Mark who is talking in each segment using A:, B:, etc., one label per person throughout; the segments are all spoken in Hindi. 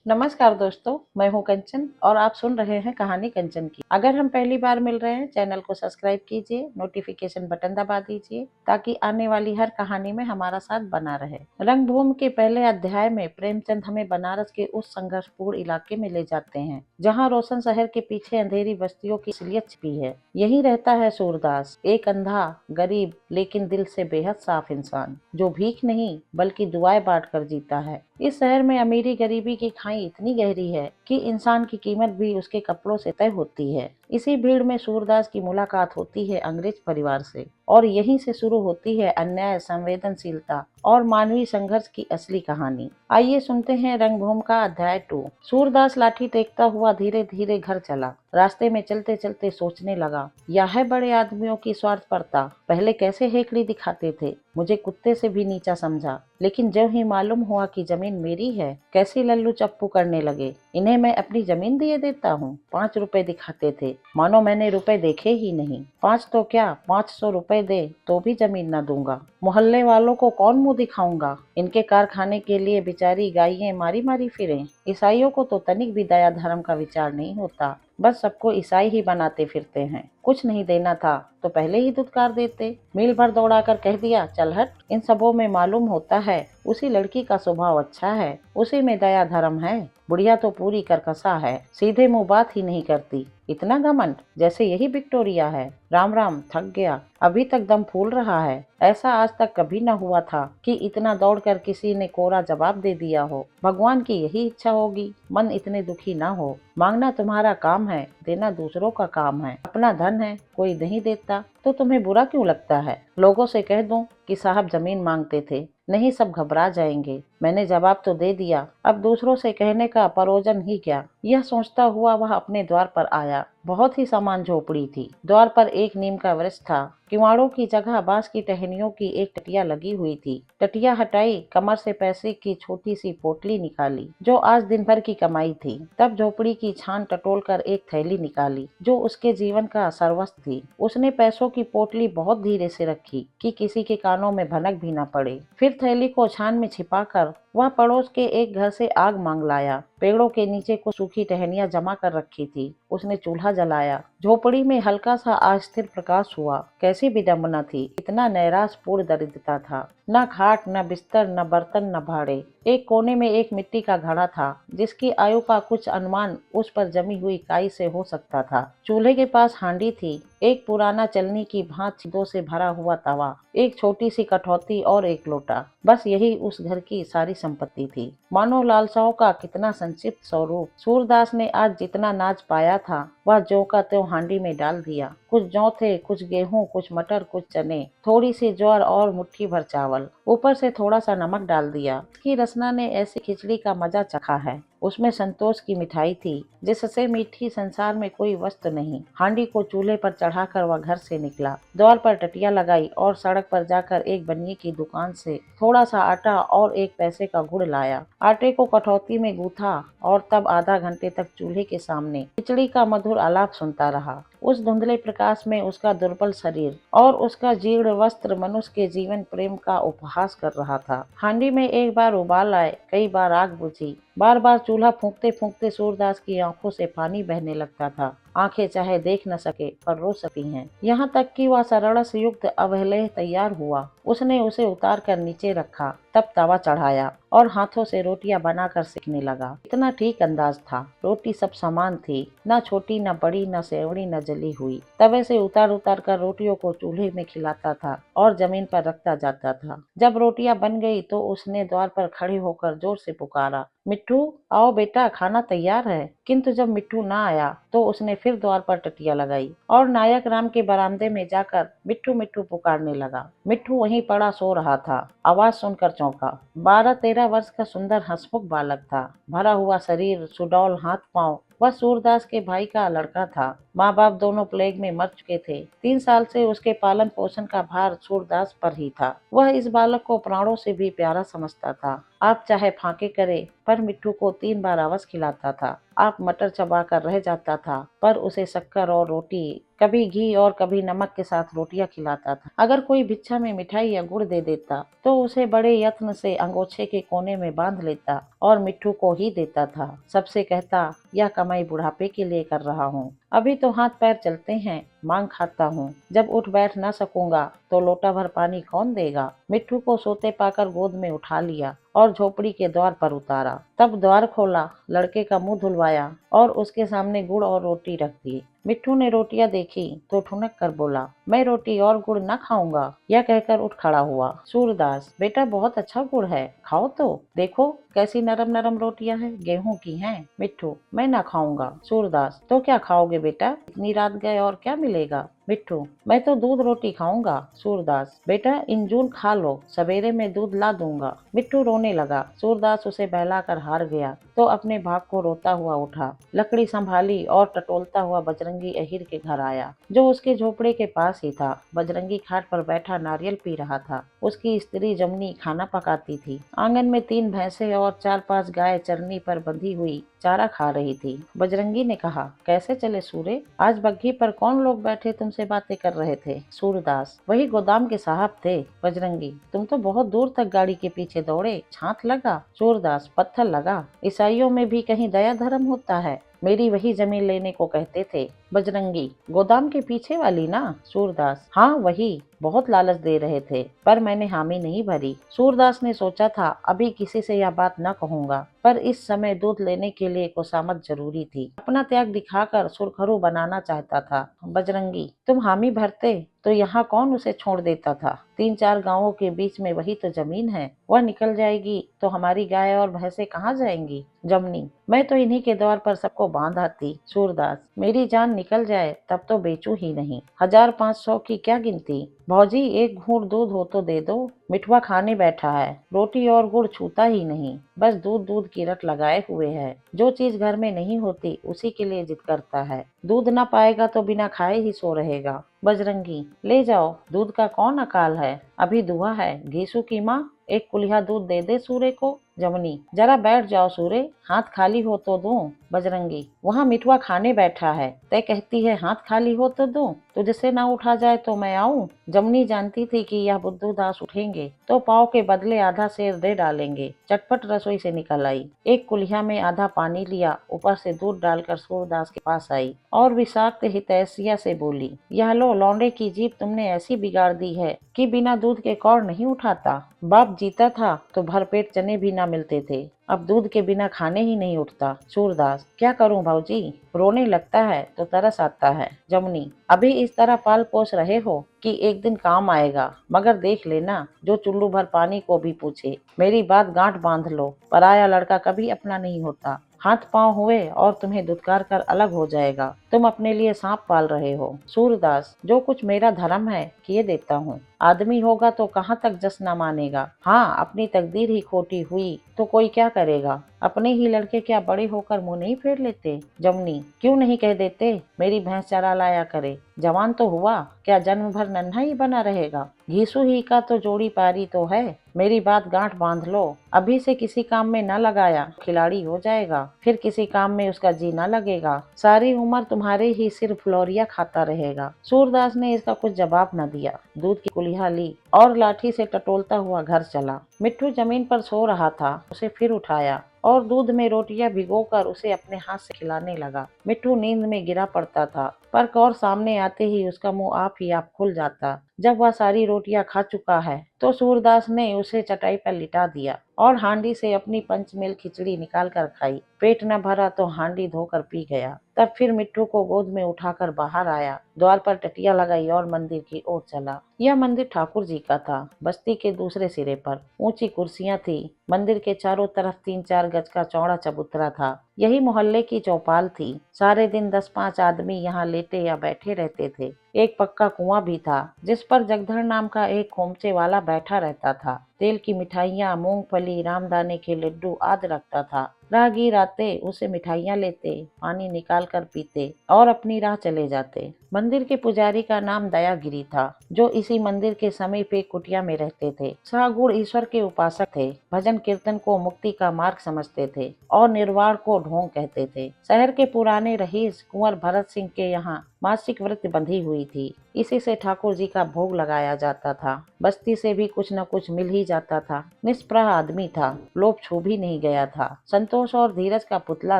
A: नमस्कार दोस्तों, मैं हूं कंचन और आप सुन रहे हैं कहानी कंचन की। अगर हम पहली बार मिल रहे हैं, चैनल को सब्सक्राइब कीजिए, नोटिफिकेशन बटन दबा दीजिए ताकि आने वाली हर कहानी में हमारा साथ बना रहे। रंगभूमि के पहले अध्याय में प्रेमचंद हमें बनारस के उस संघर्षपूर्ण इलाके में ले जाते हैं जहाँ रोशन शहर के पीछे अंधेरी बस्तियों की असलियत छिपी है। यही रहता है सूरदास, एक अंधा, गरीब लेकिन दिल से बेहद साफ इंसान जो भीख नहीं बल्कि दुआएं बांट कर जीता है। इस शहर में अमीरी गरीबी की खाई इतनी गहरी है कि इंसान की कीमत भी उसके कपड़ों से तय होती है। इसी भीड़ में सूरदास की मुलाकात होती है अंग्रेज परिवार से और यहीं से शुरू होती है अन्याय, संवेदनशीलता और मानवीय संघर्ष की असली कहानी। आइए सुनते हैं रंगभूमि का अध्याय 2। सूरदास लाठी टेकता हुआ धीरे धीरे घर चला। रास्ते में चलते चलते सोचने लगा, यह है बड़े आदमियों की स्वार्थपरता। पहले कैसे हेकड़ी दिखाते थे, मुझे कुत्ते से भी नीचा समझा, लेकिन जब ही मालूम हुआ कि जमीन मेरी है, कैसे लल्लू चप्पू करने लगे। इन्हें मैं अपनी जमीन दिए देता हूँ। 5 रुपए दिखाते थे, मानो मैंने रुपए देखे ही नहीं। 5 तो क्या, 500 रुपए दे तो भी जमीन न दूंगा। मोहल्ले वालों को कौन मुंह दिखाऊंगा। इनके कारखाने के लिए बेचारी गायें मारी मारी फिरें। ईसाइयों को तो तनिक भी दया धर्म का विचार नहीं होता, बस सबको ईसाई ही बनाते फिरते हैं। कुछ नहीं देना था तो पहले ही दुत्कार देते। मील भर दौड़ाकर कह दिया, चल हट। इन सबों में मालूम होता है उसी लड़की का स्वभाव अच्छा है, उसी में दया धर्म है। बुढ़िया तो पूरी करकसा है, सीधे मुंह बात ही नहीं करती। इतना घमंड, जैसे यही विक्टोरिया है। राम राम, थक गया, अभी तक दम फूल रहा है। ऐसा आज तक कभी न हुआ था कि इतना दौड़कर किसी ने कोरा जवाब दे दिया हो। भगवान की यही इच्छा होगी, मन इतने दुखी ना हो। मांगना तुम्हारा काम है, देना दूसरों का काम है। अपना धन है, कोई नहीं देता तो तुम्हें बुरा क्यों लगता है। लोगों से कह दूं कि साहब जमीन मांगते थे, नहीं सब घबरा जाएंगे। मैंने जवाब तो दे दिया, अब दूसरों से कहने का प्रयोजन ही क्या। यह सोचता हुआ वह अपने द्वार पर आया। बहुत ही सामान झोपड़ी थी। द्वार पर एक नीम का वृक्ष था। किवाड़ों की जगह बांस की टहनियों की एक टटिया लगी हुई थी। टटिया हटाई, कमर से पैसे की छोटी सी पोटली निकाली जो आज दिन भर की कमाई थी। तब झोपड़ी की छान टटोल कर एक थैली निकाली जो उसके जीवन का सर्वस्व थी। उसने पैसों की पोटली बहुत धीरे से रखी कि किसी के कानों में भनक भी न पड़े। फिर थैली को छान में छिपाकर वह पड़ोस के एक घर से आग मांग लाया। पेड़ों के नीचे कुछ सूखी टहनियां जमा कर रखी थी। उसने चूल्हा जलाया। झोपड़ी में हल्का सा अस्थिर प्रकाश हुआ। कैसी विडंबना थी, इतना नैराश्यपूर्ण दरिद्रता था। न खाट, न बिस्तर, न बर्तन, न भाड़े। एक कोने में एक मिट्टी का घड़ा था जिसकी आयु का कुछ अनुमान उस पर जमी हुई काई से हो सकता था। चूल्हे के पास हांडी थी, एक पुराना चलनी की भांत छेदों से भरा हुआ तवा, एक छोटी सी कठौती और एक लोटा। बस यही उस घर की सारी संपत्ति थी। मानव लालसाओं का कितना संक्षिप्त स्वरूप। सूरदास ने आज जितना नाज पाया था वह ज्यों का त्यों हांडी में डाल दिया। कुछ जौ थे, कुछ गेहूं, कुछ मटर, कुछ चने, थोड़ी सी ज्वार और मुट्ठी भर चावल। ऊपर से थोड़ा सा नमक डाल दिया। इसकी रचना ने ऐसी खिचड़ी का मजा चखा है। उसमें संतोष की मिठाई थी जिससे मीठी संसार में कोई वस्तु नहीं। हांडी को चूल्हे पर चढ़ाकर वह घर से निकला। द्वार पर टटिया लगाई और सड़क पर जाकर एक बनिए की दुकान से थोड़ा सा आटा और 1 पैसे का गुड़ लाया। आटे को कठौती में गूथा और तब आधा घंटे तक चूल्हे के सामने खिचड़ी का मधुर आलाप सुनता रहा। उस धुंधले प्रकाश में उसका दुर्बल शरीर और उसका जीर्ण वस्त्र मनुष्य के जीवन प्रेम का उपहास कर रहा था। हांडी में एक बार उबाल आए, कई बार आग बुझी। बार बार चूल्हा फूंकते फूंकते सूरदास की आंखों से पानी बहने लगता था। आंखें चाहे देख न सके पर रो सकी हैं। यहाँ तक कि वह सरस युक्त अवलेह तैयार हुआ। उसने उसे उतार कर नीचे रखा, तब तवा चढ़ाया और हाथों से रोटियां बनाकर सेकने लगा। इतना ठीक अंदाज था। रोटी सब समान थी, न छोटी, न बड़ी, न सेवड़ी, न जली हुई। तवे से उतार उतार कर रोटियों को चूल्हे में खिलाता था और जमीन पर रखता जाता था। जब रोटियां बन गई तो उसने द्वार पर खड़े होकर जोर से पुकारा, मिट्ठू आओ बेटा, खाना तैयार है। किंतु जब मिट्ठू ना आया तो उसने फिर द्वार पर टटिया लगाई और नायक राम के बरामदे में जाकर मिट्ठू मिट्ठू पुकारने लगा। मिट्ठू वहीं पड़ा सो रहा था। आवाज सुनकर चौंका। 12-13 वर्ष का सुंदर हंसमुख बालक था। भरा हुआ शरीर, सुडौल हाथ पांव। वह सूरदास के भाई का लड़का था। माँ बाप दोनों प्लेग में मर चुके थे। 3 साल से उसके पालन पोषण का भार सूरदास पर ही था। वह इस बालक को प्राणों से भी प्यारा समझता था। आप चाहे फांके करे पर मिट्ठू को 3 बार अवश्य खिलाता था। आप मटर चबाकर रह जाता था पर उसे शक्कर और रोटी कभी घी और कभी नमक के साथ रोटियां खिलाता था। अगर कोई भिक्षा में मिठाई या गुड़ दे देता तो उसे बड़े यत्न से अंगोछे के कोने में बांध लेता और मिट्ठू को ही देता था। सबसे कहता, यह कमाई बुढ़ापे के लिए कर रहा हूँ, अभी तो हाथ पैर चलते हैं, मांग खाता हूँ, जब उठ बैठ न सकूंगा तो लोटा भर पानी कौन देगा। मिट्ठू को सोते पाकर गोद में उठा लिया और झोपड़ी के द्वार पर उतारा। तब द्वार खोला, लड़के का मुंह धुलवाया और उसके सामने गुड़ और रोटी रख दी। मिट्ठू ने रोटियां देखी तो ठुनक कर बोला, मैं रोटी और गुड़ न खाऊंगा। यह कहकर उठ खड़ा हुआ। सूरदास, बेटा बहुत अच्छा गुड़ है, खाओ तो देखो कैसी नरम नरम रोटियां हैं, गेहूं की हैं। मिट्ठू, मैं ना खाऊंगा। सूरदास, तो क्या खाओगे बेटा, इतनी रात गए और क्या मिलेगा। मिट्ठू, मैं तो दूध रोटी खाऊंगा। सूरदास, बेटा इंजून खा लो, सवेरे में दूध ला दूंगा। मिट्ठू रोने लगा। सूरदास उसे बहलाकर हार गया तो अपने भाग को रोता हुआ उठा, लकड़ी संभाली और टटोलता हुआ बजरंगी अहिर के घर आया, जो उसके झोपड़े के पास ही था। बजरंगी खाट पर बैठा नारियल पी रहा था। उसकी स्त्री जमनी खाना पकाती थी। आंगन में 3 भैंसे और 4-5 गाय चरनी पर बंधी हुई चारा खा रही थी। बजरंगी ने कहा, कैसे चले सूरे, आज बग्घी पर कौन लोग बैठे तुमसे बातें कर रहे थे। सूरदास, वही गोदाम के साहब थे। बजरंगी, तुम तो बहुत दूर तक गाड़ी के पीछे दौड़े, छात लगा। सूरदास, पत्थर लगा, ईसाइयों में भी कहीं दया धर्म होता है, मेरी वही जमीन लेने को कहते थे। बजरंगी, गोदाम के पीछे वाली ना। सूरदास, हाँ वही, बहुत लालच दे रहे थे पर मैंने हामी नहीं भरी। सूरदास ने सोचा था अभी किसी से यह बात न कहूंगा, पर इस समय दूध लेने के लिए खुशामद जरूरी थी। अपना त्याग दिखाकर सुरखरू बनाना चाहता था। बजरंगी, तुम हामी भरते तो यहाँ कौन उसे छोड़ देता था। 3-4 गांवों के बीच में वही तो जमीन है, वह निकल जाएगी तो हमारी गाय और भैंसे कहाँ जाएंगी। जमनी, मैं तो इन्हीं के द्वार पर सबको बांध आती। सूरदास, मेरी जान निकल जाए तब तो बेचू ही नहीं, 1000-500 की क्या गिनती। भौजी, एक घूंट दूध हो तो दे दो, मिठवा खाने बैठा है, रोटी और गुड़ छूता ही नहीं, बस दूध दूध की रट लगाए हुए है। जो चीज घर में नहीं होती उसी के लिए जिद करता है, दूध न पाएगा तो बिना खाए ही सो रहेगा। बजरंगी, ले जाओ, दूध का कौन अकाल है, अभी दुआ है। घीसू की माँ, एक कुल्हा दूध दे दे सूरे को। जमनी, जरा बैठ जाओ सूरे, हाथ खाली हो तो दूं। बजरंगी, वहाँ मिठवा खाने बैठा है, तय कहती है हाथ खाली हो तो दूं, तुझसे ना उठा जाए तो मैं आऊं। जमनी जानती थी कि यह बुद्धू दास उठेंगे तो पाव के बदले आधा शेर दे डालेंगे। चटपट रसोई से निकल आई, एक कुल्हिया में आधा पानी लिया, ऊपर से दूध डालकर सूरदास के पास आई और विषाक्त हितैषिया से बोली, यह लो, लौंडे की जीभ तुमने ऐसी बिगाड़ दी है कि बिना दूध के कौर नहीं उठाता। बाप जीता था तो भरपेट चने भी ना मिलते थे, अब दूध के बिना खाने ही नहीं उठता। सूरदास, क्या करूं भाऊजी, रोने लगता है तो तरस आता है। जमुनी, अभी इस तरह पाल पोस रहे हो कि एक दिन काम आएगा, मगर देख लेना जो चुल्लू भर पानी को भी पूछे। मेरी बात गांठ बांध लो, पराया लड़का कभी अपना नहीं होता। हाथ पांव हुए और तुम्हें दुत्कार कर अलग हो जाएगा, तुम अपने लिए सांप पाल रहे हो। सूरदास, जो कुछ मेरा धर्म है किए देता हूँ, आदमी होगा तो कहाँ तक जस न मानेगा। हाँ, अपनी तकदीर ही खोटी हुई तो कोई क्या करेगा, अपने ही लड़के क्या बड़े होकर मुंह नहीं फेर लेते। जमुनी, क्यों नहीं कह देते मेरी भैंस चरा लाया करे, जवान तो हुआ, क्या जन्म भर नन्हा ही बना रहेगा। घीसू ही का तो जोड़ी पारी तो है, मेरी बात गांठ बांध लो, अभी से किसी काम में न लगाया खिलाड़ी हो जाएगा, फिर किसी काम में उसका जी न लगेगा, सारी उम्र तुम्हारे ही सिर फ्लोरिया खाता रहेगा। सूरदास ने इसका कुछ जवाब न दिया, दूध की कुल्हिया ली और लाठी से टटोलता हुआ घर चला। मिट्ठू जमीन पर सो रहा था, उसे फिर उठाया और दूध में रोटियां भिगोकर उसे अपने हाथ से खिलाने लगा। मिट्ठू नींद में गिरा पड़ता था, पर कौर सामने आते ही उसका मुंह आप ही आप खुल जाता। जब वह सारी रोटियां खा चुका है तो सूरदास ने उसे चटाई पर लिटा दिया और हांडी से अपनी पंचमेल खिचड़ी निकाल कर खाई। पेट न भरा तो हांडी धोकर पी गया। तब फिर मिट्ठू को गोद में उठाकर बाहर आया, द्वार पर टटिया लगाई और मंदिर की ओर चला। यह मंदिर ठाकुर जी का था। बस्ती के दूसरे सिरे पर ऊंची कुर्सियां थी। मंदिर के चारों तरफ 3-4 गज का चौड़ा चबूतरा था। यही मोहल्ले की चौपाल थी। सारे दिन 10-5 आदमी यहाँ लेटे या बैठे रहते थे। एक पक्का कुआं भी था जिस पर जगधर नाम का एक खोमचे वाला बैठा रहता था। तेल की मिठाइयाँ, मूंगफली, रामदाने के लड्डू आदि रखता था। राहगीर आते, उसे मिठाइयाँ लेते, पानी निकाल कर पीते और अपनी राह चले जाते। मंदिर के पुजारी का नाम दयागिरी था, जो इसी मंदिर के समीप एक कुटिया में रहते थे। सागुड़ ईश्वर के उपासक थे, भजन कीर्तन को मुक्ति का मार्ग समझते थे और निर्वाण को ढोंग कहते थे। शहर के पुराने रईस कुंवर भरत सिंह के यहाँ मासिक व्रत बंधी हुई थी। इसी से ठाकुर जी का भोग लगाया जाता था। बस्ती से भी कुछ न कुछ मिल ही जाता था। निष्प्रह आदमी था, लोभ छू भी नहीं गया था। संतोष और धीरज का पुतला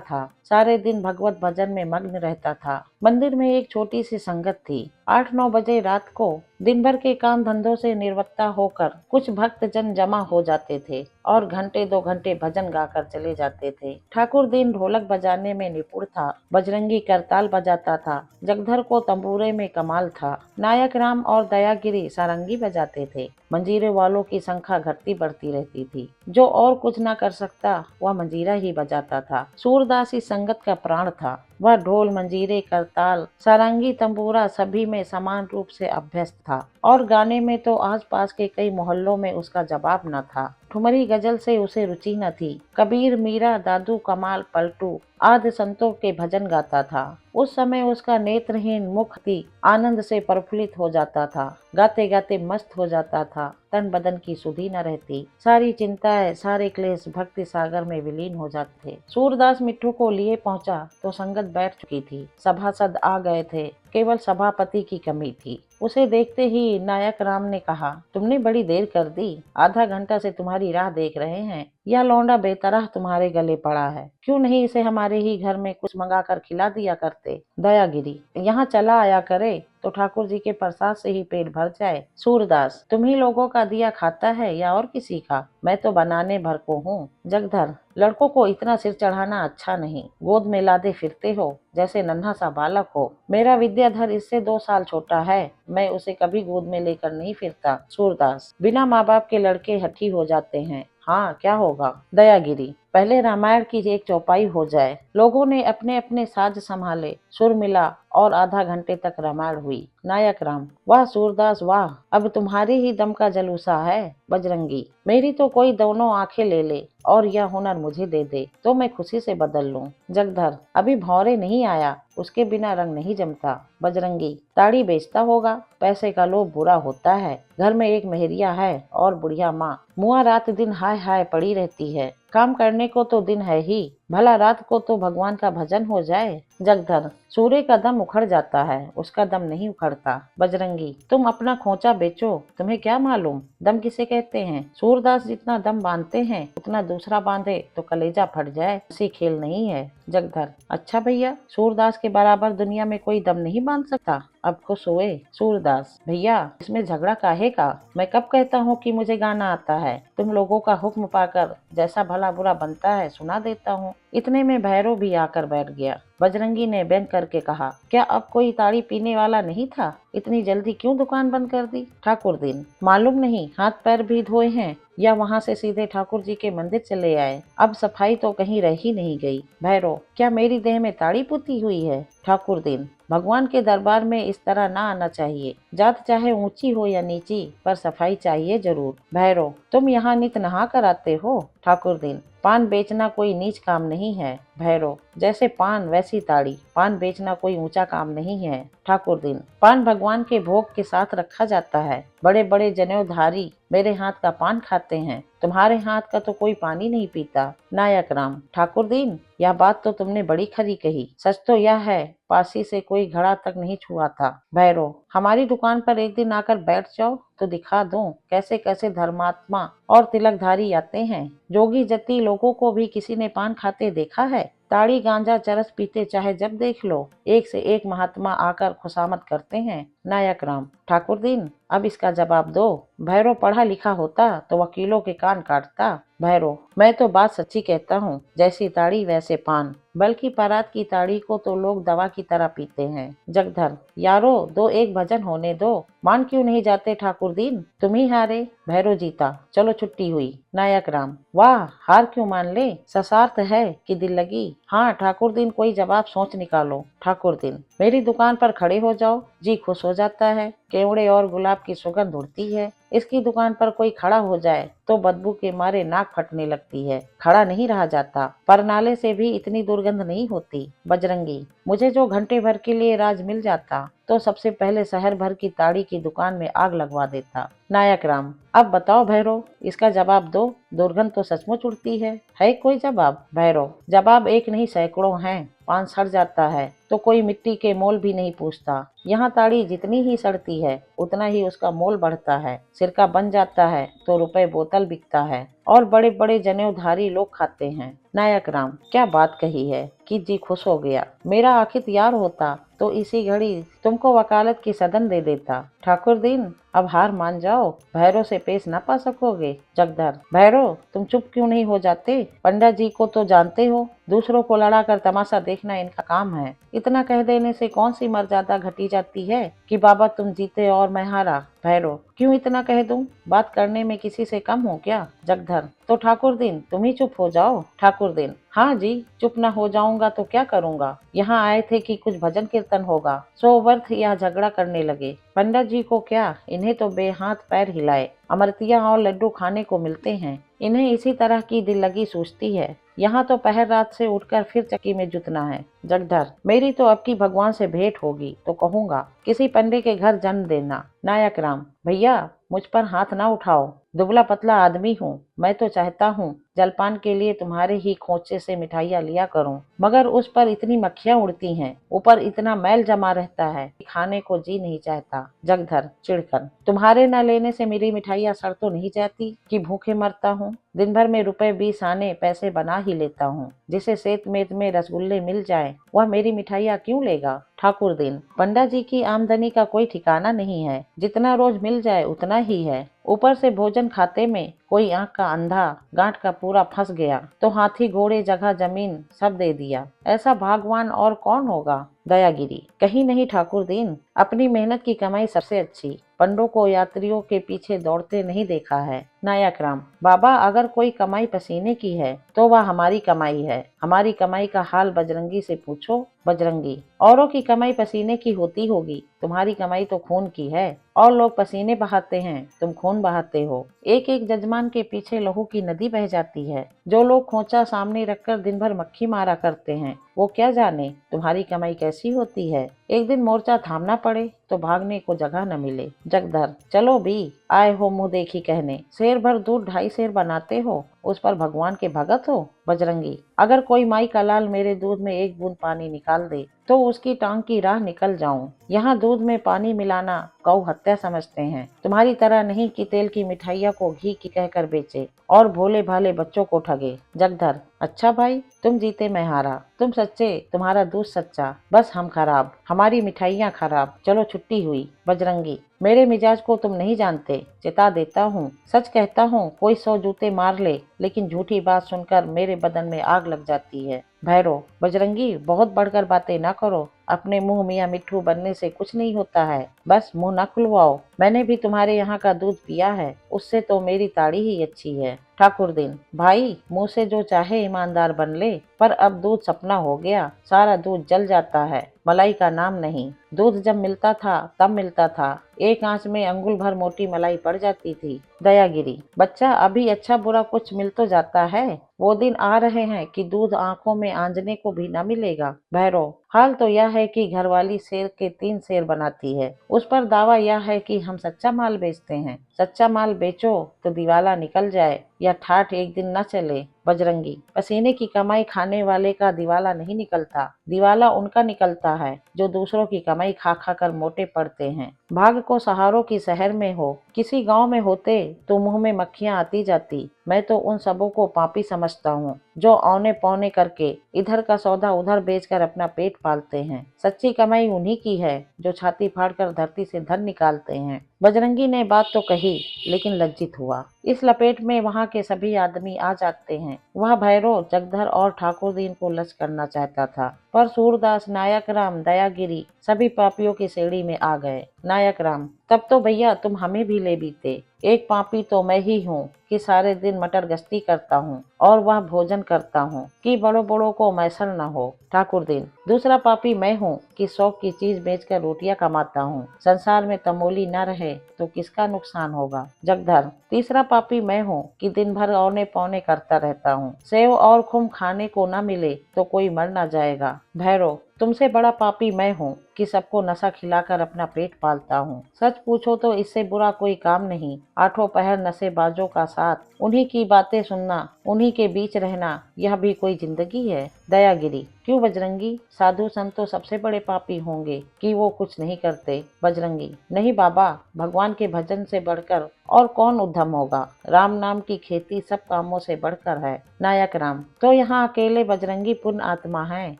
A: था। सारे दिन भगवत भजन में मग्न रहता था। मंदिर में एक छोटी सी संगत थी। 8-9 बजे रात को दिन भर के काम धंधों से निर्वक्ता होकर कुछ भक्त जन जमा हो जाते थे और घंटे 2 घंटे भजन गाकर चले जाते थे। ठाकुर दिन ढोलक बजाने में निपुण था। बजरंगी करताल बजाता था। जगधर को तंबूरे में कमाल था। नायक राम और दयागिरी सारंगी बजाते थे। मंजीरे वालों की संख्या घटती बढ़ती रहती थी। जो और कुछ न कर सकता, वह मंजीरा ही बजाता था। सूरदास इस संगत का प्राण था। वह ढोल, मंजीरे, करताल, सारंगी, तंबूरा सभी में समान रूप से अभ्यस्त था और गाने में तो आसपास के कई मोहल्लों में उसका जवाब न था। ठुमरी गजल से उसे रुचि न थी। कबीर, मीरा, दादू, कमाल, पलटू आदि संतों के भजन गाता था। उस समय उसका नेत्रहीन मुख थी आनंद से प्रफुल्लित हो जाता था। गाते गाते मस्त हो जाता था। तन बदन की सुधि न रहती। सारी चिंताएं, सारे क्लेश भक्ति सागर में विलीन हो जाते थे। सूरदास मिट्ठू को लिए पहुंचा तो संगत बैठ चुकी थी। सभासद आ गए थे, केवल सभापति की कमी थी। उसे देखते ही नायक राम ने कहा, तुमने बड़ी देर कर दी। आधा घंटा से तुम्हारी राह देख रहे हैं। यह लौंडा बेतरह तुम्हारे गले पड़ा है। क्यों नहीं इसे हमारे ही घर में कुछ मंगा कर खिला दिया करते। दयागिरी, यहाँ चला आया करे तो ठाकुर जी के प्रसाद से ही पेट भर जाए। सूरदास, तुम ही लोगों का दिया खाता है या और किसी का? मैं तो बनाने भर को हूँ। जगधर, लड़कों को इतना सिर चढ़ाना अच्छा नहीं। गोद में लादे फिरते हो जैसे नन्हा सा बालक हो। मेरा विद्याधर इससे 2 साल छोटा है। मैं उसे कभी गोद में लेकर नहीं फिरता। सूरदास, बिना माँ बाप के लड़के हठी हो जाते हैं। हाँ, क्या होगा? दयागिरी, पहले रामायण की एक चौपाई हो जाए। लोगों ने अपने अपने साज संभाले, सुर मिला और आधा घंटे तक रामायण हुई। नायक राम, वाह सूरदास वाह, अब तुम्हारे ही दम का जलूसा है। बजरंगी, मेरी तो कोई दोनों आंखें ले ले और यह हुनर मुझे दे दे तो मैं खुशी से बदल लूं। जगधर, अभी भौरे नहीं आया, उसके बिना रंग नहीं जमता। बजरंगी, ताड़ी बेचता होगा। पैसे का लोभ बुरा होता है। घर में एक मेहरिया है और बुढ़िया माँ। मुआ रात दिन हाय हाय पड़ी रहती है। काम करने को तो दिन है ही, भला रात को तो भगवान का भजन हो जाए। जगधर, सूर्य का दम उखड़ जाता है, उसका दम नहीं उखड़ता। बजरंगी, तुम अपना खोचा बेचो, तुम्हें क्या मालूम दम किसे कहते हैं। सूरदास जितना दम बांधते हैं उतना दूसरा बांधे तो कलेजा फट जाए, ऐसी खेल नहीं है। जगधर, अच्छा भैया, सूरदास के बराबर दुनिया में कोई दम नहीं बांध सकता। अब खुश हुए। सूरदास, भैया इसमें झगड़ा काहे का? मैं कब कहता हूँ कि मुझे गाना आता है? तुम लोगों का हुक्म पाकर जैसा भला बुरा बनता है सुना देता हूँ। इतने में भैरव भी आकर बैठ गया। बजरंगी ने व्यंग करके कहा, क्या अब कोई ताड़ी पीने वाला नहीं था? इतनी जल्दी क्यों दुकान बंद कर दी? ठाकुर दिन, मालूम नहीं, हाथ पैर भी धोए हैं या वहाँ से सीधे ठाकुर जी के मंदिर चले आए। अब सफाई तो कहीं रह ही नहीं गई। भैरव, क्या मेरी देह में ताड़ी पुती हुई है? ठाकुर दिन, भगवान के दरबार में इस तरह ना आना चाहिए। जात चाहे ऊंची हो या नीची, पर सफाई चाहिए जरूर। भैरव, तुम यहाँ नित नहा कर आते हो? ठाकुर दिन, पान बेचना कोई नीच काम नहीं है। भैरव, जैसे पान वैसी ताड़ी, पान बेचना कोई ऊंचा काम नहीं है। ठाकुर दिन, पान भगवान के भोग के साथ रखा जाता है। बड़े बड़े जनेऊधारी मेरे हाथ का पान खाते हैं, तुम्हारे हाथ का तो कोई पानी नहीं पीता। नायक राम, ठाकुर दिन, यह बात तो तुमने बड़ी खरी कही। सच तो यह है, पासी से कोई घड़ा तक नहीं छुआ था। भैरव, हमारी दुकान पर एक दिन आकर बैठ जाओ तो दिखा दूं कैसे कैसे धर्मात्मा और तिलकधारी आते हैं। जोगी जति लोगों को भी किसी ने पान खाते देखा है? ताड़ी गांजा चरस पीते चाहे जब देख लो, एक से एक महात्मा आकर खुशामद करते हैं। नायक राम, ठाकुर दिन, अब इसका जवाब दो। भैरव पढ़ा लिखा होता तो वकीलों के कान काटता। भैरव, मैं तो बात सच्ची कहता हूँ, जैसी ताड़ी वैसे पान, बल्कि परात की ताड़ी को तो लोग दवा की तरह पीते हैं। जगधर, यारो दो एक भजन होने दो, मान क्यों नहीं जाते ठाकुर दिन? तुम ही हारे, भैरव जीता, चलो छुट्टी हुई। नायक राम, वाह, हार क्यों मान ले? ससार्थ है कि दिल लगी? हाँ ठाकुर दिन, कोई जवाब सोच निकालो। ठाकुर दिन, मेरी दुकान पर खड़े हो जाओ, जी खुश हो जाता है। केवड़े और गुलाब की सुगंध उड़ती है। इसकी दुकान पर कोई खड़ा हो जाए तो बदबू के मारे नाक फटने लगती है, खड़ा नहीं रहा जाता। पर नाले से भी इतनी दुर्गंध नहीं होती। बजरंगी, मुझे जो घंटे भर के लिए राज मिल जाता तो सबसे पहले शहर भर की ताड़ी की दुकान में आग लगवा देता। नायक राम, अब बताओ भैरव, इसका जवाब दो। दुर्गंध तो सचमुच उड़ती है कोई जवाब? भैरव, जवाब एक नहीं सैकड़ों हैं। पान सड़ जाता है तो कोई मिट्टी के मोल भी नहीं पूछता। यहाँ ताड़ी जितनी ही सड़ती है उतना ही उसका मोल बढ़ता है। सिरका बन जाता है तो रुपए बोतल बिकता है और बड़े बड़े जनेऊधारी लोग खाते हैं। नायक राम, क्या बात कही है कि जी खुश हो गया। मेरा आखिर यार होता तो इसी घड़ी तुमको वकालत की सदन दे देता। ठाकुर दीन, अब हार मान जाओ, भैरव से पेश न पा सकोगे। जगधर, भैरव तुम चुप क्यों नहीं हो जाते? पंडा जी को तो जानते हो, दूसरों को लड़ा कर तमाशा देखना इनका काम है। इतना कह देने से कौन सी मर्यादा घटी जाती है कि बाबा तुम जीते और मैं हारा। भैरव, क्यों इतना कह दूं? बात करने में किसी से कम हो क्या? जगधर, तो ठाकुर दिन तुम ही चुप हो जाओ। ठाकुर दिन, हाँ जी, चुप न हो जाऊंगा तो क्या करूंगा। यहाँ आए थे कि कुछ भजन कीर्तन होगा, सो व्यर्थ यह झगड़ा करने लगे। पंडित जी को क्या, इन्हें तो बेहाथ पैर हिलाए अमरतियां और लड्डू खाने को मिलते हैं। इन्हें इसी तरह की दिल लगी सूझती है। यहाँ तो पहर रात से उठकर फिर चक्की में जुटना है। जगधर, मेरी तो अब की भगवान से भेंट होगी तो कहूंगा किसी पंडे के घर जन्म देना। नायक राम, भैया मुझ पर हाथ ना उठाओ, दुबला पतला आदमी हूँ। मैं तो चाहता हूँ जलपान के लिए तुम्हारे ही खोचे से मिठाइयाँ लिया करूँ, मगर उस पर इतनी मक्खियाँ उड़ती हैं, ऊपर इतना मैल जमा रहता है, खाने को जी नहीं चाहता। जगधर चिढ़कर, तुम्हारे न लेने से मेरी मिठाइयाँ सड़ तो नहीं जाती कि भूखे मरता हूँ। दिन भर में रुपए 20 आने पैसे बना ही लेता हूँ। जिसे सेत मेत में रसगुल्ले मिल जाए वह मेरी मिठाइयाँ क्यों लेगा। ठाकुर दिन, पंडा जी की आमदनी का कोई ठिकाना नहीं है, जितना रोज मिल जाए उतना ही है। ऊपर से भोजन खाते में कोई आंख का अंधा गांठ का पूरा फंस गया तो हाथी घोड़े जगह जमीन सब दे दिया। ऐसा भागवान और कौन होगा। दयागिरी, कहीं नहीं ठाकुर दीन, अपनी मेहनत की कमाई सबसे अच्छी। पंडों को यात्रियों के पीछे दौड़ते नहीं देखा है। नायक राम, बाबा अगर कोई कमाई पसीने की है तो वह हमारी कमाई है। हमारी कमाई का हाल बजरंगी से पूछो। बजरंगी, औरों की कमाई पसीने की होती होगी, तुम्हारी कमाई तो खून की है। और लोग पसीने बहाते हैं, तुम खून बहाते हो। एक एक जजमान के पीछे लहू की नदी बह जाती है। जो लोग खोचा सामने रखकर दिन भर मक्खी मारा करते हैं वो क्या जाने तुम्हारी कमाई कैसी होती है। एक दिन मोर्चा थामना पड़े तो भागने को जगह न मिले। जगधर, चलो भी, आए हो मुंह देखी कहने। शेर भर दूध 2.5 शेर बनाते हो, उस पर भगवान के भगत हो। बजरंगी, अगर कोई माई का लाल मेरे दूध में एक बूंद पानी निकाल दे तो उसकी टांग की राह निकल जाऊं। यहाँ दूध में पानी मिलाना गौ हत्या समझते हैं, तुम्हारी तरह नहीं कि तेल की मिठाइयों को घी की कहकर बेचे और भोले भाले बच्चों को ठगे। जगधर, अच्छा भाई, तुम जीते मैं हारा, तुम सच्चे तुम्हारा दूध सच्चा, बस हम खराब हमारी मिठाइयाँ खराब, चलो छुट्टी हुई। बजरंगी, मेरे मिजाज को तुम नहीं जानते, चिता देता हूँ, सच कहता हूँ कोई 100 जूते मार ले लेकिन झूठी बात सुनकर मेरे बदन में आग लग जाती है। भैरव, बजरंगी बहुत बढ़कर बातें ना करो, अपने मुंह मियाँ मिट्ठू बनने से कुछ नहीं होता है, बस मुंह ना खुलवाओ। मैंने भी तुम्हारे यहाँ का दूध पिया है, उससे तो मेरी ताड़ी ही अच्छी है। ठाकुर दिन, भाई मुंह से जो चाहे ईमानदार बन ले, पर अब दूध सपना हो गया, सारा दूध जल जाता है, मलाई का नाम नहीं। दूध जब मिलता था तब मिलता था, एक आंच में अंगुल भर मोटी मलाई पड़ जाती थी। दयागिरी, बच्चा अभी अच्छा बुरा कुछ मिल तो जाता है, वो दिन आ रहे हैं कि दूध आंखों में आंजने को भी न मिलेगा। भैरव, हाल तो यह है कि घरवाली शेर के 3 शेर बनाती है, उस पर दावा यह है कि हम सच्चा माल बेचते हैं। सच्चा माल बेचो तो दिवाला निकल जाए या ठाठ एक दिन न चले। बजरंगी, पसीने की कमाई खाने वाले का दिवाला नहीं निकलता, दिवाला उनका निकलता है जो दूसरों की कमाई खा खा कर मोटे पड़ते हैं। भाग को सहारों की शहर में हो, किसी गांव में होते तो मुंह में मक्खियां आती जाती। मैं तो उन सबों को पापी समझता हूँ जो औने पौने करके इधर का सौदा उधर बेचकर अपना पेट पालते हैं। सच्ची कमाई उन्हीं की है जो छाती फाड़कर धरती से धन निकालते हैं। बजरंगी ने बात तो कही लेकिन लज्जित हुआ। इस लपेट में वहाँ के सभी आदमी आ जाते हैं। वह भैरव, जगधर और ठाकुर दीन को लच करना चाहता था, पर सूरदास, नायक राम, दयागिरी सभी पापियों की श्रेणी में आ गए। नायक राम, तब तो भैया तुम हमें भी ले बीते। एक पापी तो मैं ही हूँ कि सारे दिन मटर गश्ती करता हूँ और वह भोजन करता हूँ कि बड़ों बड़ों को मैसर न हो। ठाकुर दिन, दूसरा पापी मैं हूँ कि शौक की चीज बेचकर रोटियां कमाता हूँ। संसार में तमोली न रहे तो किसका नुकसान होगा। जगधर, तीसरा पापी मैं हूँ कि दिन भर औने पौने करता रहता हूँ। सेव और खुम खाने को न मिले तो कोई मर न जाएगा। भैरव, तुमसे बड़ा पापी मैं हूँ कि सबको नशा खिलाकर अपना पेट पालता हूँ। सच पूछो तो इससे बुरा कोई काम नहीं। आठों पहर नशेबाजों का साथ, उन्हीं की बातें सुनना, उन्हीं के बीच रहना, यह भी कोई जिंदगी है। दयागिरी, क्यों बजरंगी, साधु संत तो सबसे बड़े पापी होंगे कि वो कुछ नहीं करते। बजरंगी, नहीं बाबा, भगवान के भजन से बढ़कर और कौन उद्धम होगा। राम नाम की खेती सब कामों से बढ़कर है। नायक राम, तो यहाँ अकेले बजरंगी पुण्य आत्मा है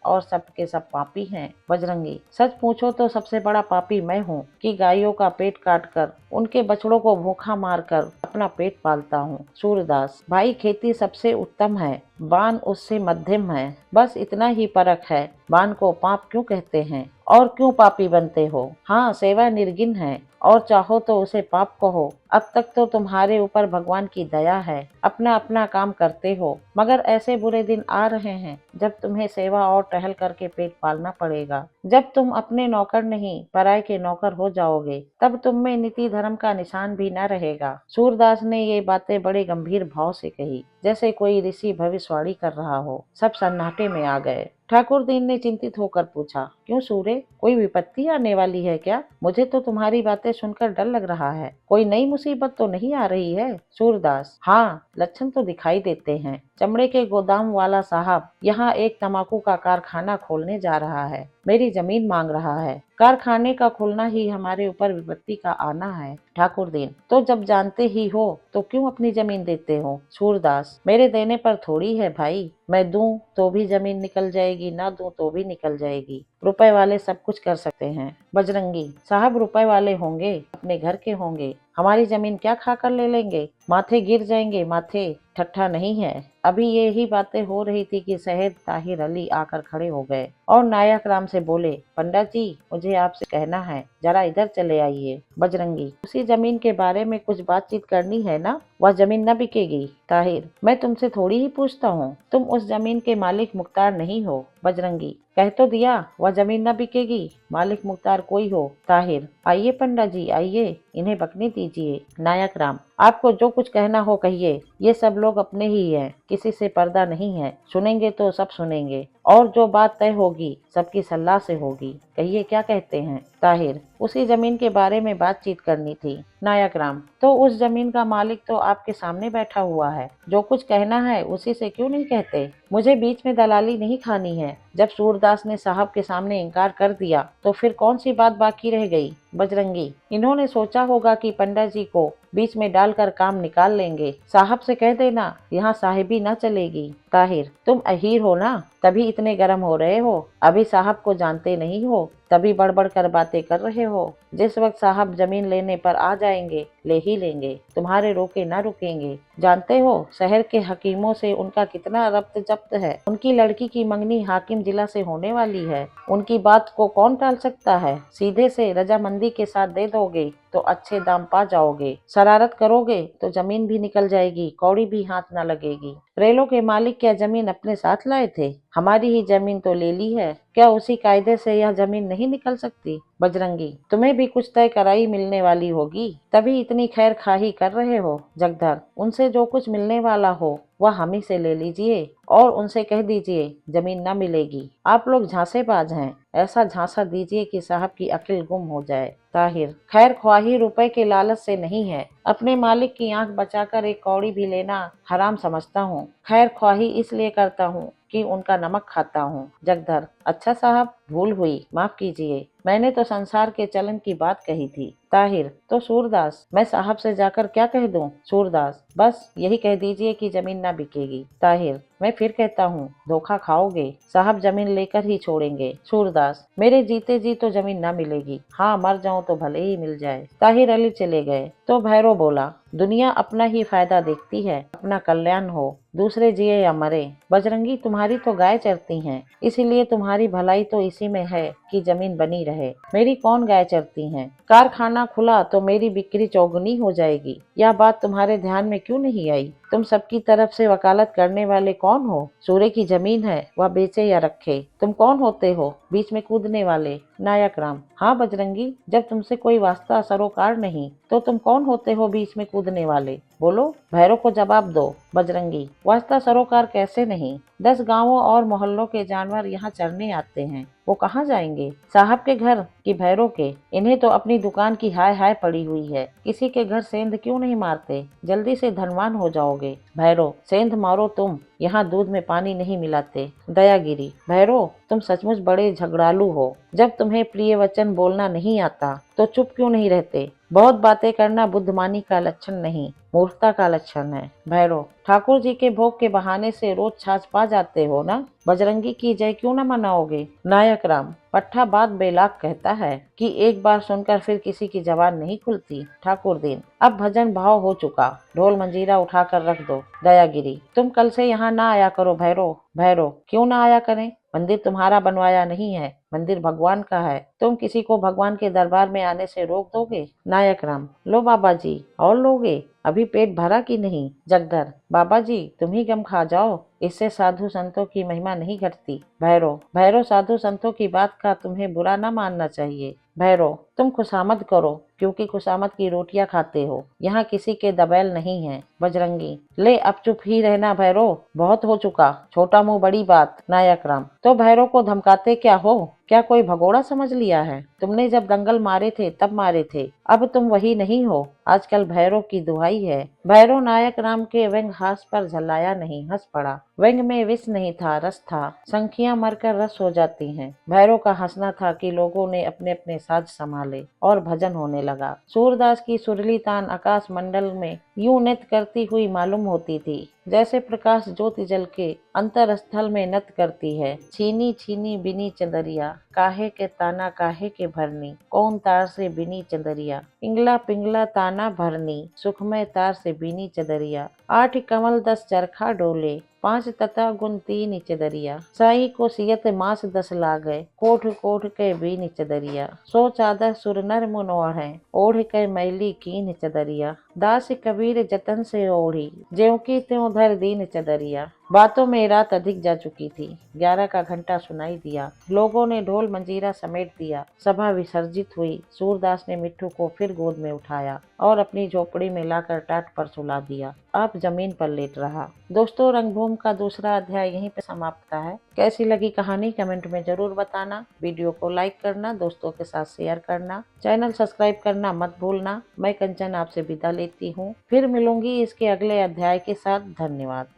A: और सबके सब पापी हैं। बजरंगी, सच पूछो तो सबसे बड़ा पापी मैं हूँ कि गायों का पेट काट कर उनके बछड़ों को भूखा मारकर अपना पेट पालता हूँ। सूरदास, भाई खेती सबसे उत्तम है, बान उससे मध्यम है, बस इतना ही फर्क है। बान को पाप क्यों कहते हैं और क्यों पापी बनते हो। हाँ, सेवा निर्गिन है और चाहो तो उसे पाप कहो। अब तक तो तुम्हारे ऊपर भगवान की दया है, अपना अपना काम करते हो, मगर ऐसे बुरे दिन आ रहे हैं जब तुम्हें सेवा और टहल करके पेट पालना पड़ेगा। जब तुम अपने नौकर नहीं पराये के नौकर हो जाओगे तब तुम में नीति धर्म का निशान भी न रहेगा। सूरदास ने ये बातें बड़े गंभीर भाव से कही, जैसे कोई ऋषि भविष्यवाणी कर रहा हो। सब सन्नाटे में आ गए। ठाकुर दीन ने चिंतित होकर पूछा, क्यों सूरे, कोई विपत्ति आने वाली है क्या। मुझे तो तुम्हारी बातें सुनकर डर लग रहा है। कोई नई मुसीबत तो नहीं आ रही है। सूरदास, हाँ, लक्षण तो दिखाई देते हैं। चमड़े के गोदाम वाला साहब यहाँ एक तंबाकू का कारखाना खोलने जा रहा है, मेरी जमीन मांग रहा है। कारखाने का खुलना ही हमारे ऊपर विपत्ति का आना है। ठाकुर दीन, तो जब जानते ही हो तो क्यों अपनी जमीन देते हो। सूरदास, मेरे देने पर थोड़ी है भाई, मैं दूं तो भी जमीन निकल जाएगी, ना दूं तो भी निकल जाएगी। रुपए वाले सब कुछ कर सकते हैं। बजरंगी, साहब रुपए वाले होंगे, अपने घर के होंगे, हमारी जमीन क्या खाकर ले लेंगे। माथे गिर जाएंगे, माथे ठट्ठा नहीं है। अभी यही बातें हो रही थी कि शहर ताहिर अली आकर खड़े हो गए और नायक राम से बोले, पंडित जी, मुझे आपसे कहना है, जरा इधर चले आइए। बजरंगी, उसी जमीन के बारे में कुछ बातचीत करनी है ना, वह जमीन न बिकेगी। ताहिर, मैं तुमसे थोड़ी ही पूछता हूँ, तुम उस जमीन के मालिक मुख्तार नहीं हो। बजरंगी, कह तो दिया वह जमीन न बिकेगी, मालिक मुख्तार कोई हो। ताहिर, आइए पंडित जी आइए, इन्हें बकने दीजिए। नायक राम, आपको जो कुछ कहना हो कहिए, ये सब लोग अपने ही हैं, किसी से पर्दा नहीं है, सुनेंगे तो सब सुनेंगे और जो बात तय होगी सबकी सलाह से होगी। कहिए क्या कहते हैं। ताहिर, उसी जमीन के बारे में बातचीत करनी थी। नायक राम, तो उस जमीन का मालिक तो आपके सामने बैठा हुआ है, जो कुछ कहना है उसी से क्यों नहीं कहते। मुझे बीच में दलाली नहीं खानी है। जब सूरदास ने साहब के सामने इनकार कर दिया तो फिर कौन सी बात बाकी रह गई। बजरंगी, इन्होंने सोचा होगा कि पंडित जी को बीच में डालकर काम निकाल लेंगे। साहब से कह देना यहाँ साहिबी न चलेगी। ताहिर, तुम अहीर हो ना, तभी इतने गर्म हो रहे हो, अभी साहब को जानते नहीं हो, तभी बड़बड़ कर बातें कर रहे हो। जिस वक्त साहब जमीन लेने पर आ जाएंगे ले ही लेंगे, तुम्हारे रोके ना रुकेंगे। जानते हो शहर के हकीमों से उनका कितना रब्त जब्त है। उनकी लड़की की मंगनी हाकिम जिला से होने वाली है, उनकी बात को कौन टाल सकता है। सीधे से रजामंदी के साथ दे दोगे तो अच्छे दाम पा जाओगे, शरारत करोगे तो जमीन भी निकल जाएगी, कौड़ी भी हाथ न लगेगी। रेलों के मालिक क्या जमीन अपने साथ लाए थे, हमारी ही जमीन तो ले ली है, क्या उसी कायदे से यह जमीन नहीं निकल सकती। बजरंगी, तुम्हें भी कुछ तय कराई मिलने वाली होगी, तभी इतनी खैर खाही कर रहे हो। जगधर, उनसे जो कुछ मिलने वाला हो वह हम ही से ले लीजिए और उनसे कह दीजिए जमीन न मिलेगी। आप लोग झांसेबाज हैं, ऐसा झांसा दीजिए कि साहब की अक्ल गुम हो जाए। ताहिर, खैर ख्वाही रुपए के लालच से नहीं है, अपने मालिक की आंख बचाकर एक कौड़ी भी लेना हराम समझता हूँ। खैर ख्वाही इसलिए करता हूँ कि उनका नमक खाता हूँ। जगधर, अच्छा साहब, भूल हुई, माफ कीजिए, मैंने तो संसार के चलन की बात कही थी। ताहिर, तो सूरदास, मैं साहब से जाकर क्या कह दूं। सूरदास, बस यही कह दीजिए कि जमीन ना बिकेगी। ताहिर, मैं फिर कहता हूँ, धोखा खाओगे, साहब जमीन लेकर ही छोड़ेंगे। सूरदास, मेरे जीते जी तो जमीन ना मिलेगी, हाँ मर जाऊं तो भले ही मिल जाए। ताहिर अली चले गए तो भैरव बोला, दुनिया अपना ही फायदा देखती है, अपना कल्याण हो, दूसरे जिए या मरे। बजरंगी, तुम्हारी तो गाय चरती हैं, इसीलिए तुम्हारी भलाई तो इसी में है कि जमीन बनी रहे। मेरी कौन गाय चरती हैं? कारखाना खुला तो मेरी बिक्री चौगुनी हो जाएगी। यह बात तुम्हारे ध्यान में क्यों नहीं आई? तुम सबकी तरफ से वकालत करने वाले कौन हो? सूर्य की जमीन है, वह बेचे या रखे। तुम कौन होते हो बीच में कूदने वाले? नायक राम, हाँ बजरंगी, जब तुमसे कोई वास्ता सरोकार नहीं तो तुम कौन होते हो बीच में कूदने वाले? बोलो, भैरव को जवाब दो। बजरंगी, वास्ता सरोकार कैसे नहीं? 10 गांवों और मोहल्लों के जानवर यहाँ चरने आते हैं, वो कहाँ जाएंगे? साहब के घर कि भैरव के? इन्हें तो अपनी दुकान की हाय हाय पड़ी हुई है। किसी के घर सेंध क्यों नहीं मारते? जल्दी से धनवान हो जाओगे। भैरव, सेंध मारो तुम, यहाँ दूध में पानी नहीं मिलाते। दयागिरी, भैरव तुम सचमुच बड़े झगड़ालू हो। जब तुम्हें प्रिय वचन बोलना नहीं आता तो चुप क्यों नहीं रहते? बहुत बातें करना बुद्धिमानी का लक्षण नहीं, मूर्खता का लक्षण है। भैरव, ठाकुर जी के भोग के बहाने से रोज छाछ पा जाते हो ना? बजरंगी की जय क्यों न मनाओगे? नायक राम, पट्ठा बात बेलाग कहता है कि एक बार सुनकर फिर किसी की जबान नहीं खुलती। ठाकुर दीन, अब भजन भाव हो चुका, ढोल मंजीरा उठाकर रख दो। दयागिरी, तुम कल से यहाँ ना आया करो भैरव। भैरव, क्यों ना आया करें? मंदिर तुम्हारा बनवाया नहीं है, मंदिर भगवान का है। तुम किसी को भगवान के दरबार में आने से रोक दोगे? नायक राम, लो बाबा जी, और लोगे? अभी पेट भरा कि नहीं? जगदर, बाबा जी तुम ही गम खा जाओ, इससे साधु संतों की महिमा नहीं घटती। भैरव, भैरव साधु संतों की बात का तुम्हें बुरा न मानना चाहिए। भैरव, तुम खुशामद करो क्योंकि खुशामद की रोटियां खाते हो, यहाँ किसी के दबैल नहीं है। बजरंगी, ले अब चुप ही रहना भैरव, बहुत हो चुका, छोटा मुंह बड़ी बात। नायक राम, तो भैरव को धमकाते क्या हो? क्या कोई भगोड़ा समझ लिया है? तुमने जब दंगल मारे थे तब मारे थे, अब तुम वही नहीं हो। आजकल भैरव की दुहाई है। भैरव नायक राम के व्यंग हास पर झल्लाया नहीं, हंस पड़ा। व्यंग में विष नहीं था, रस था। संखियां मरकर रस हो जाती हैं। भैरव का हंसना था कि लोगों ने अपने अपने साज संभाले और भजन होने लगा। सूरदास की सुरीली तान आकाश मंडल में यूं नृत्य करती हुई मालूम होती थी जैसे प्रकाश ज्योति जल के अंतर स्थल में नृत्य करती है। छीनी छीनी बिनी चंदरिया, काहे के ताना काहे के भरनी, कौन तार से बिनी चंदरिया, पिंगला पिंगला ताना भरनी, सुखमय तार से बिनी चंदरिया। 8 कमल 10 चरखा डोले, 5 तथा गुण 3 चदरिया। साई को सियत मास 10 लागय, कोठ कोठ के बीन चदरिया। 100 चादर सुर नर मुन ओढ़े, ओढ़ के मैली कीन चदरिया। दास कबीर जतन से ओढ़ी, ज्यों की त्यों धर दीन चदरिया। बातों में रात अधिक जा चुकी थी। 11 का घंटा सुनाई दिया। लोगों ने ढोल मंजीरा समेट दिया। सभा विसर्जित हुई। सूरदास ने मिट्ठू को फिर गोद में उठाया और अपनी झोपड़ी में लाकर टाट पर सुला दिया। अब जमीन पर लेट रहा। दोस्तों, रंगभूमि का दूसरा अध्याय यहीं पे समाप्त है। कैसी लगी कहानी कमेंट में जरूर बताना। वीडियो को लाइक करना, दोस्तों के साथ शेयर करना, चैनल सब्सक्राइब करना मत भूलना। मैं कंचन आपसे विदा लेती हूँ। फिर मिलूंगी इसके अगले अध्याय के साथ। धन्यवाद।